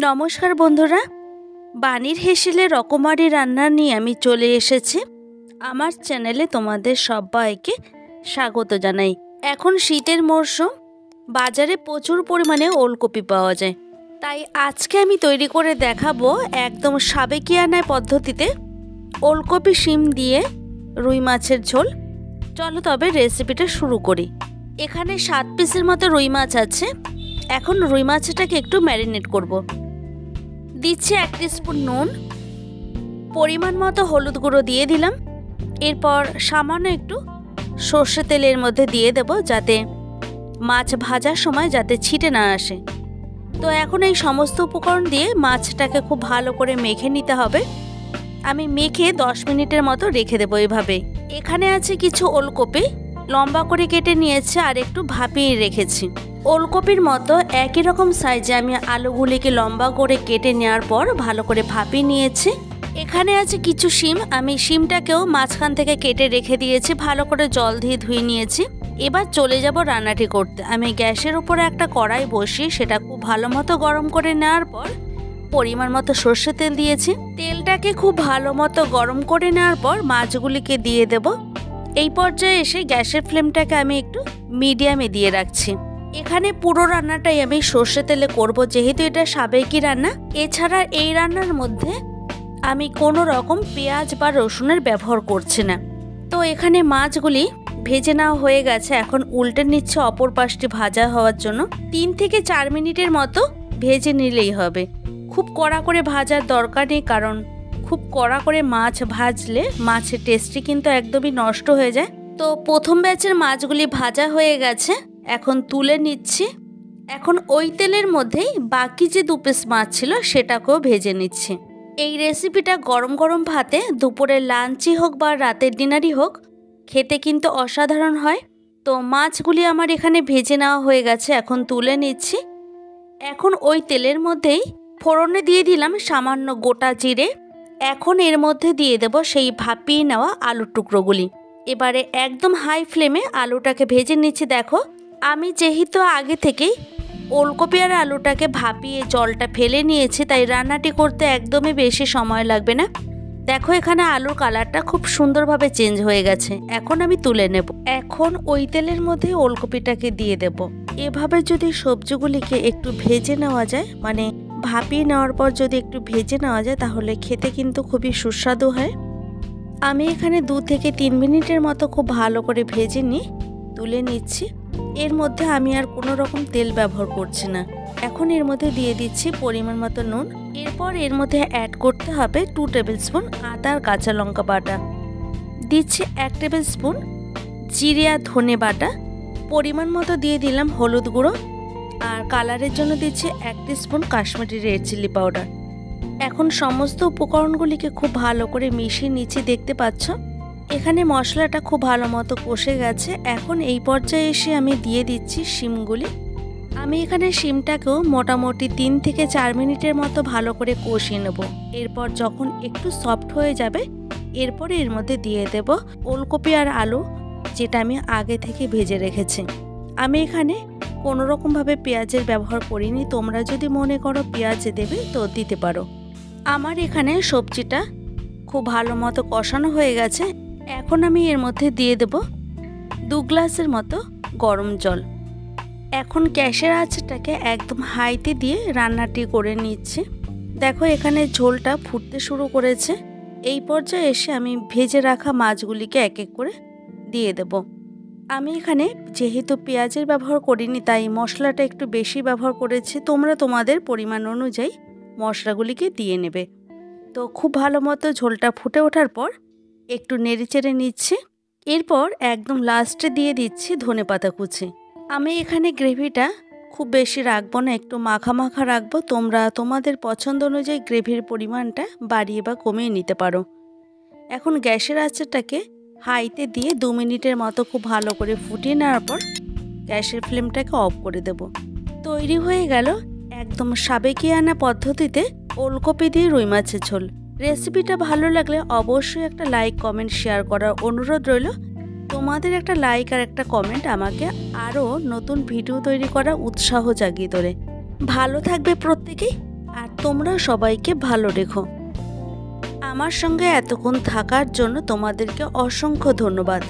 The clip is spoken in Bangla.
নমস্কার বন্ধুরা, বাণীর হেসেলে রকমারি রান্না নিয়ে আমি চলে এসেছি। আমার চ্যানেলে তোমাদের সবাইকে স্বাগত জানাই। এখন শীতের মরশুম, বাজারে প্রচুর পরিমাণে ওলকপি পাওয়া যায়। তাই আজকে আমি তৈরি করে দেখাবো একদম সাবেকিয়ানা পদ্ধতিতে ওলকপি শিম দিয়ে রুই মাছের ঝোল। চলো তবে রেসিপিটা শুরু করি। এখানে 7 পিসের মতো রুই মাছ আছে। এখন রুই মাছটাকে একটু ম্যারিনেট করব। দিচ্ছি 1 টিস্পুন নুন, পরিমাণ মতো হলুদ গুঁড়ো দিয়ে দিলাম। এরপর সামান্য একটু সর্ষে তেলের মধ্যে দিয়ে দেব, যাতে মাছ ভাজার সময় যাতে ছিটে না আসে। তো এখন এই সমস্ত উপকরণ দিয়ে মাছটাকে খুব ভালো করে মেখে নিতে হবে। আমি মেখে 10 মিনিটের মতো রেখে দেবো এভাবে। এখানে আছে কিছু ওলকপি লম্বা করে কেটে নিয়েছি আর একটু ভাপিয়ে রেখেছি। ওলকপির মতো একই রকম সাইজে আমি আলুগুলিকে লম্বা করে কেটে নেওয়ার পর ভালো করে ভাপিয়ে নিয়েছি। এখানে আছে কিছু শিম, আমি শিমটাকেও মাঝখান থেকে কেটে রেখে দিয়েছি, ভালো করে জল দিয়ে ধুয়ে নিয়েছি। এবার চলে যাব রান্নাটি করতে। আমি গ্যাসের উপরে একটা কড়াই বসিয়ে সেটা খুব ভালো মতো গরম করে নেওয়ার পর পরিমাণ মতো সর্ষে তেল দিয়েছি। তেলটাকে খুব ভালো মতো গরম করে নেওয়ার পর মাছগুলিকে দিয়ে দেব। এই পর্যায়ে এসে গ্যাসের ফ্লেমটাকে আমি একটু মিডিয়ামে দিয়ে রাখছি। এখানে পুরো রান্নাটাই আমি সর্ষে তেলে করব, যেহেতু এটা সাবেকি রান্না। এছাড়া এই রান্নার মধ্যে আমি কোনো রকম পেঁয়াজ বা রসুনের ব্যবহার করছি না। তো এখানে মাছগুলি ভেজে নেওয়া হয়ে গেছে। এখন উল্টে নিচ্ছে অপর পাশটি ভাজা হওয়ার জন্য। 3 থেকে 4 মিনিটের মতো ভেজে নিলেই হবে। খুব কড়া করে ভাজার দরকার নেই, কারণ খুব কড়া করে মাছ ভাজলে মাছের টেস্টটি কিন্তু একদমই নষ্ট হয়ে যায়। তো প্রথম ব্যাচের মাছগুলি ভাজা হয়ে গেছে, এখন তুলে নিচ্ছি। এখন ওই তেলের মধ্যেই বাকি যে 2 পিস মাছ ছিল সেটাকেও ভেজে নিচ্ছি। এই রেসিপিটা গরম গরম ভাতে, দুপুরের লাঞ্চই হোক বা রাতের ডিনারই হোক, খেতে কিন্তু অসাধারণ হয়। তো মাছগুলি আমার এখানে ভেজে নেওয়া হয়ে গেছে, এখন তুলে নিচ্ছি। এখন ওই তেলের মধ্যেই ফোড়নে দিয়ে দিলাম সামান্য গোটা জিরে। এখন এর মধ্যে দিয়ে দেব সেই ভাপিয়ে নেওয়া আলুর টুকরোগুলি। এবারে একদম হাই ফ্লেমে আলুটাকে ভেজে নিচ্ছি। দেখো, আমি যেহেতু আগে থেকেই ওলকপি আর আলুটাকে ভাপিয়ে জলটা ফেলে নিয়েছি, তাই রান্নাটি করতে একদমই বেশি সময় লাগবে না। দেখো, এখানে আলুর কালারটা খুব সুন্দরভাবে চেঞ্জ হয়ে গেছে। এখন আমি তুলে নেব। এখন ওই তেলের মধ্যে ওলকপিটাকে দিয়ে দেব। এভাবে যদি সবজিগুলিকে একটু ভেজে নেওয়া যায়, মানে ভাপিয়ে নেওয়ার পর যদি একটু ভেজে নেওয়া যায়, তাহলে খেতে কিন্তু খুবই সুস্বাদু হয়। আমি এখানে 2 থেকে 3 মিনিটের মতো খুব ভালো করে ভেজে নিয়ে তুলে নিচ্ছি। এর মধ্যে আমি আর কোনো রকম তেল ব্যবহার করছি না। এখন এর মধ্যে দিয়ে দিচ্ছি পরিমাণ মতো নুন। এরপর এর মধ্যে অ্যাড করতে হবে 2 টেবিল স্পুন আদা আর কাঁচা লঙ্কা বাটা। দিচ্ছি 1 টেবিল স্পুন জিরে আর ধনে বাটা। পরিমাণ মতো দিয়ে দিলাম হলুদ গুঁড়ো, আর কালারের জন্য দিচ্ছি 1 teaspoon Kashmiri red chilli powder. এখন সমস্ত উপকরণগুলিকে খুব ভালো করে মিশিয়ে নিচ্ছি। দেখতে পাচ্ছ এখানে মশলাটা খুব ভালো মতো কষে গেছে। এখন এই পর্যায়ে এসে আমি দিয়ে দিচ্ছি শিমগুলি। আমি এখানে শিমটাকেও মোটামুটি 3 থেকে 4 মিনিটের মতো ভালো করে কষিয়ে নেব। এরপর যখন একটু সফট হয়ে যাবে, এরপরে এর মধ্যে দিয়ে দেব ওলকপি আর আলু, যেটা আমি আগে থেকে ভেজে রেখেছি। আমি এখানে কোনো রকমভাবে পেঁয়াজের ব্যবহার করিনি। তোমরা যদি মনে করো পেঁয়াজ দেবে তো দিতে পারো। আমার এখানে সবজিটা খুব ভালো মতো কষানো হয়ে গেছে। এখন আমি এর মধ্যে দিয়ে দেব 2 গ্লাসের মতো গরম জল। এখন গ্যাসের আঁচটাকে একদম হাইতে দিয়ে রান্নাটি করে নিচ্ছি। দেখো, এখানে ঝোলটা ফুটতে শুরু করেছে। এই পর্যায়ে এসে আমি ভেজে রাখা মাছগুলিকে এক এক করে দিয়ে দেব। আমি এখানে যেহেতু পেঁয়াজের ব্যবহার করিনি, তাই মশলাটা একটু বেশি ব্যবহার করেছি। তোমরা তোমাদের পরিমাণ অনুযায়ী মশলাগুলিকে দিয়ে নেবে। তো খুব ভালো মতো ঝোলটা ফুটে ওঠার পর একটু নেড়েচেড়ে নিচ্ছি। এরপর একদম লাস্টে দিয়ে দিচ্ছি ধনেপাতা কুচি। আমি এখানে গ্রেভিটা খুব বেশি রাখবো না, একটু মাখা মাখা রাখবো। তোমরা তোমাদের পছন্দ অনুযায়ী গ্রেভির পরিমাণটা বাড়িয়ে বা কমিয়ে নিতে পারো। এখন গ্যাসের আঁচটাকে হাইতে দিয়ে 2 মিনিটের মতো খুব ভালো করে ফুটিয়ে নেওয়ার পর গ্যাসের ফ্লেমটাকে অফ করে দেব। তৈরি হয়ে গেল একদম সাবেকিয়ানা পদ্ধতিতে ওলকপি দিয়ে রুই মাছের ঝোল। রেসিপিটা ভালো লাগলে অবশ্যই একটা লাইক, কমেন্ট, শেয়ার করার অনুরোধ রইল। তোমাদের একটা লাইক আর একটা কমেন্ট আমাকে আরও নতুন ভিডিও তৈরি করার উৎসাহ জাগিয়ে তোলে। ভালো থাকবে প্রত্যেকেই, আর আর তোমরা সবাইকে ভালো রেখো। আমার সঙ্গে এতক্ষণ থাকার জন্য তোমাদেরকে অসংখ্য ধন্যবাদ।